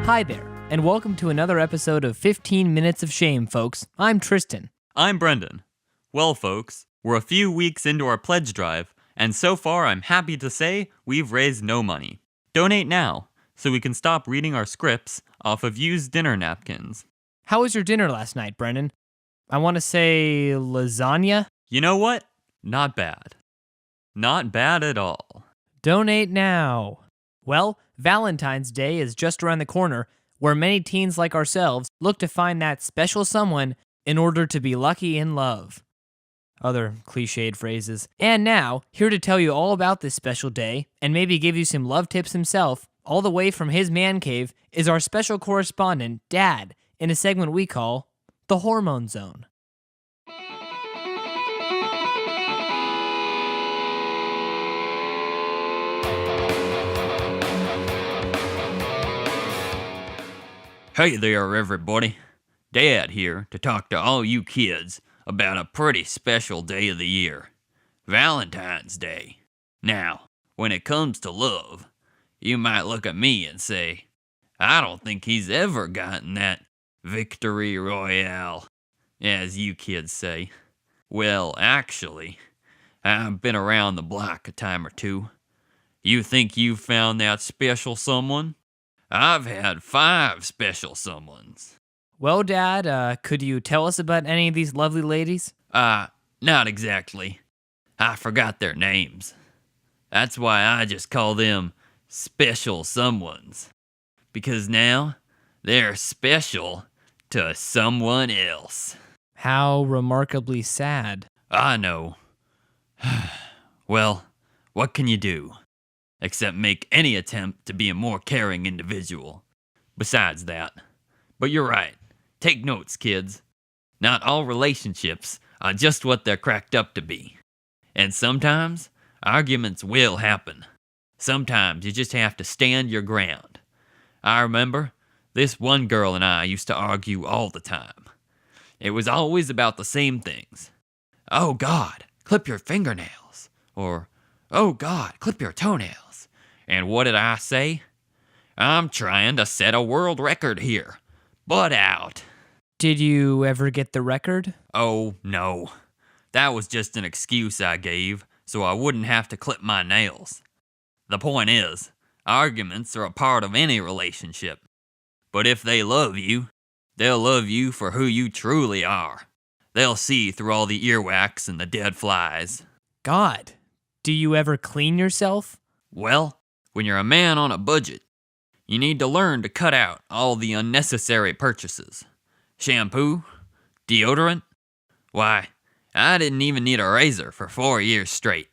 Hi there, and welcome to another episode of 15 Minutes of Shame, folks. I'm Tristan. I'm Brendan. Well, folks, we're a few weeks into our pledge drive, and so far I'm happy to say we've raised no money. Donate now, so we can stop reading our scripts off of used dinner napkins. How was your dinner last night, Brendan? I want to say lasagna? You know what? Not bad. Not bad at all. Donate now. Well, Valentine's Day is just around the corner, where many teens like ourselves look to find that special someone in order to be lucky in love. Other cliched phrases. And now, here to tell you all about this special day, and maybe give you some love tips himself, all the way from his man cave, is our special correspondent, Dad, in a segment we call the Hormone Zone. Hey there, everybody. Dad here to talk to all you kids about a pretty special day of the year, Valentine's Day. Now, when it comes to love, you might look at me and say, I don't think he's ever gotten that victory royale, as you kids say. Well, actually, I've been around the block a time or two. You think you've found that special someone? I've had 5 special someones. Well, Dad, could you tell us about any of these lovely ladies? Not exactly. I forgot their names. That's why I just call them special someones. Because now, they're special to someone else. How remarkably sad. I know. Well, what can you do? Except make any attempt to be a more caring individual. Besides that. But you're right. Take notes, kids. Not all relationships are just what they're cracked up to be. And sometimes, arguments will happen. Sometimes you just have to stand your ground. I remember, this one girl and I used to argue all the time. It was always about the same things. Oh God, clip your fingernails. Or, oh God, clip your toenails. And what did I say? I'm trying to set a world record here. Butt out. Did you ever get the record? Oh, no. That was just an excuse I gave so I wouldn't have to clip my nails. The point is, arguments are a part of any relationship. But if they love you, they'll love you for who you truly are. They'll see through all the earwax and the dead flies. God, do you ever clean yourself? Well, when you're a man on a budget, you need to learn to cut out all the unnecessary purchases. Shampoo, deodorant. Why, I didn't even need a razor for 4 years straight.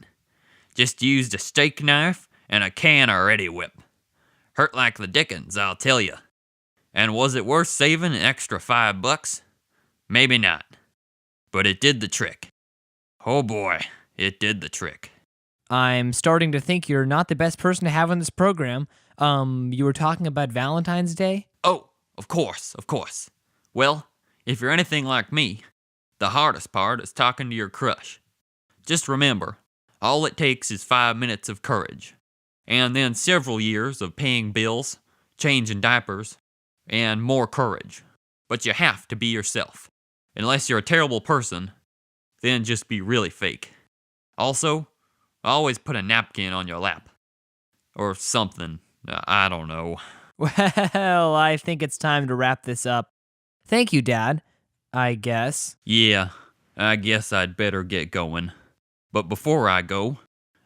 Just used a steak knife and a can of Ready Whip. Hurt like the dickens, I'll tell you. And was it worth saving an extra $5? Maybe not. But it did the trick. Oh boy, it did the trick. I'm starting to think you're not the best person to have on this program. You were talking about Valentine's Day? Oh, of course. Well, if you're anything like me, the hardest part is talking to your crush. Just remember, all it takes is 5 minutes of courage, and then several years of paying bills, changing diapers, and more courage. But you have to be yourself. Unless you're a terrible person, then just be really fake. Also, always put a napkin on your lap. Or something. I don't know. Well, I think it's time to wrap this up. Thank you, Dad, I guess. Yeah, I guess I'd better get going. But before I go,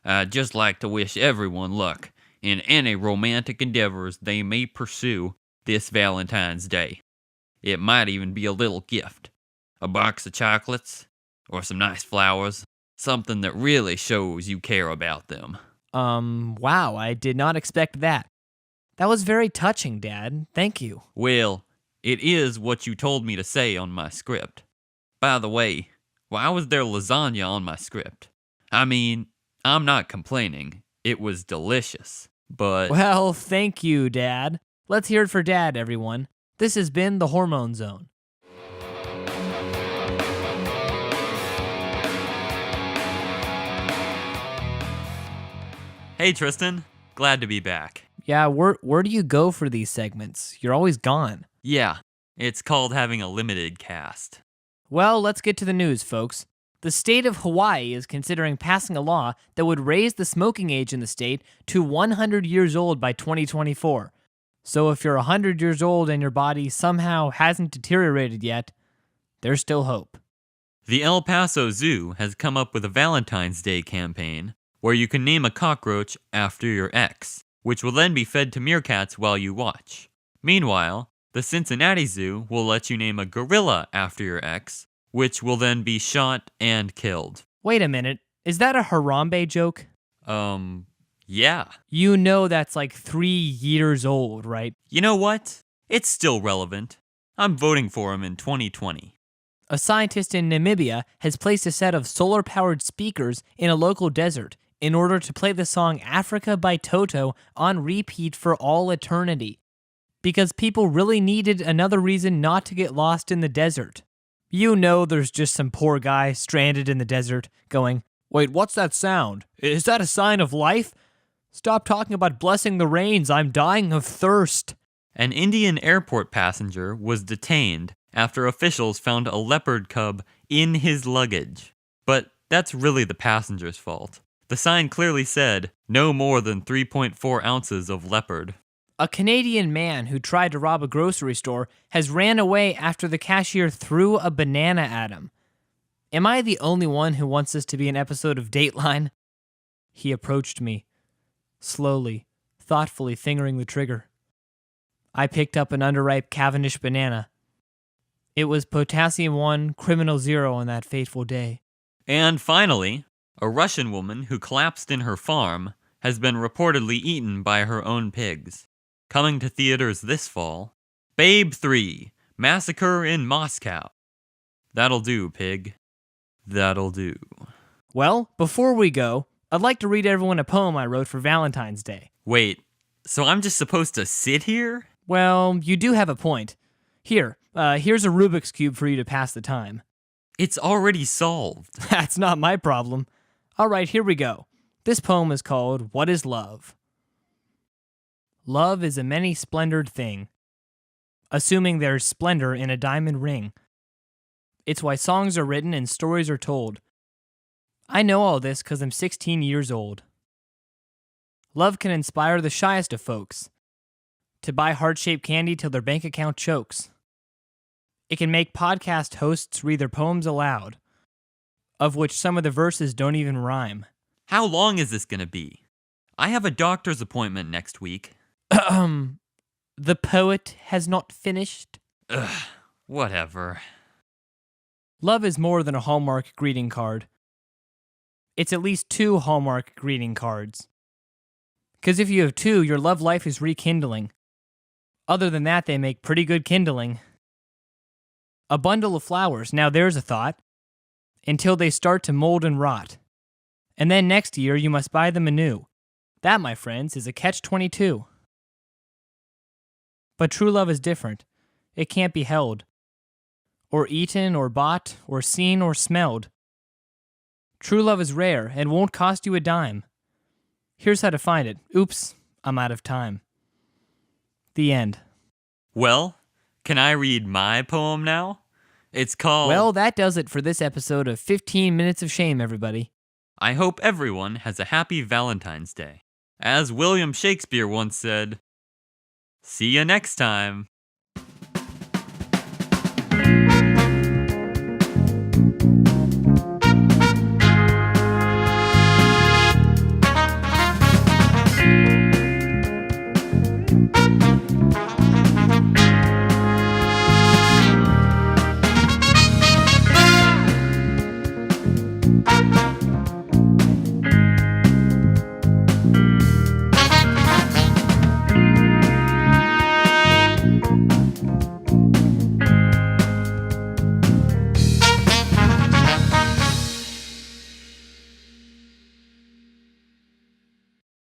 I'd just like to wish everyone luck in any romantic endeavors they may pursue this Valentine's Day. It might even be a little gift. A box of chocolates, or some nice flowers. Something that really shows you care about them. Wow, I did not expect that. That was very touching, Dad. Thank you. Well, it is what you told me to say on my script. By the way, why was there lasagna on my script? I mean, I'm not complaining. It was delicious, but... Well, thank you, Dad. Let's hear it for Dad, everyone. This has been the Hormone Zone. Hey, Tristan. Glad to be back. Yeah, where do you go for these segments? You're always gone. Yeah, it's called having a limited cast. Well, let's get to the news, folks. The state of Hawaii is considering passing a law that would raise the smoking age in the state to 100 years old by 2024. So if you're 100 years old and your body somehow hasn't deteriorated yet, there's still hope. The El Paso Zoo has come up with a Valentine's Day campaign where you can name a cockroach after your ex, which will then be fed to meerkats while you watch. Meanwhile, the Cincinnati Zoo will let you name a gorilla after your ex, which will then be shot and killed. Wait a minute, is that a Harambe joke? Yeah. You know that's like 3 years old, right? You know what? It's still relevant. I'm voting for him in 2020. A scientist in Namibia has placed a set of solar-powered speakers in a local desert in order to play the song Africa by Toto on repeat for all eternity. Because people really needed another reason not to get lost in the desert. You know there's just some poor guy stranded in the desert going, "Wait, what's that sound? Is that a sign of life? Stop talking about blessing the rains, I'm dying of thirst." An Indian airport passenger was detained after officials found a leopard cub in his luggage. But that's really the passenger's fault. The sign clearly said, no more than 3.4 ounces of leopard. A Canadian man who tried to rob a grocery store has ran away after the cashier threw a banana at him. Am I the only one who wants this to be an episode of Dateline? He approached me, slowly, thoughtfully fingering the trigger. I picked up an underripe Cavendish banana. It was potassium 1, criminal 0 on that fateful day. And finally, a Russian woman who collapsed in her farm has been reportedly eaten by her own pigs. Coming to theaters this fall, Babe 3, Massacre in Moscow. That'll do, pig. That'll do. Well, before we go, I'd like to read everyone a poem I wrote for Valentine's Day. Wait, so I'm just supposed to sit here? Well, you do have a point. Here's a Rubik's Cube for you to pass the time. It's already solved. That's not my problem. All right, here we go. This poem is called What is Love? Love is a many-splendored thing, assuming there's splendor in a diamond ring. It's why songs are written and stories are told. I know all this because I'm 16 years old. Love can inspire the shyest of folks to buy heart-shaped candy till their bank account chokes. It can make podcast hosts read their poems aloud, of which some of the verses don't even rhyme. How long is this going to be? I have a doctor's appointment next week. The poet has not finished. Ugh, whatever. Love is more than a Hallmark greeting card. It's at least 2 Hallmark greeting cards. Because if you have 2, your love life is rekindling. Other than that, they make pretty good kindling. A bundle of flowers, now there's a thought, until they start to mold and rot. And then next year, you must buy them anew. That, my friends, is a catch-22. But true love is different. It can't be held, or eaten, or bought, or seen, or smelled. True love is rare and won't cost you a dime. Here's how to find it. Oops, I'm out of time. The end. Well, can I read my poem now? It's called... Well, that does it for this episode of 15 Minutes of Shame, everybody. I hope everyone has a happy Valentine's Day. As William Shakespeare once said, see ya next time.